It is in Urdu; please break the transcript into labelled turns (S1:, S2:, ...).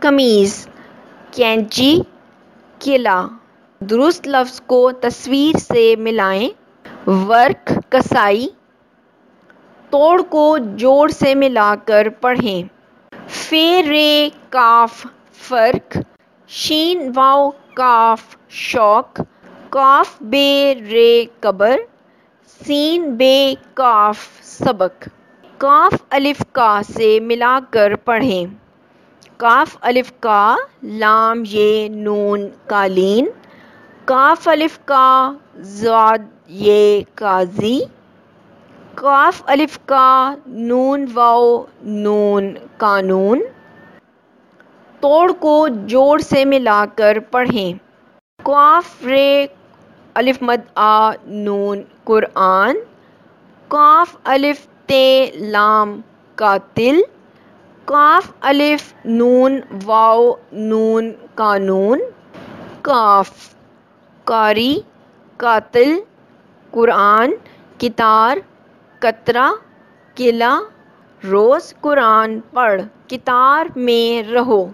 S1: قمیض، کینچی، قلعہ۔ درست لفظ کو تصویر سے ملائیں۔ ورق کسائی، توڑ کو جوڑ سے ملا کر پڑھیں۔ ف ر ق فرق، شین واو قاف شوق، قاف ب ر قبر، سین ب قاف سبق۔ کاف الف کا سے ملا کر پڑھیں۔ کاف الف کا، لام ی نون قالین، کاف الف کا، ضاد ی قاضی، کاف الف کا، نون واو نون قانون۔ توڑ کو جوڑ سے ملا کر پڑھیں۔ قاف ر الف مد آ نون قرآن، کاف الف ت لام قاتل، کاف الف نون واو نون قانون۔ کاف قاری، قاتل، قرآن، کتار، قطرہ، قلعہ۔ روز قرآن پڑھ، کتار میں رہو۔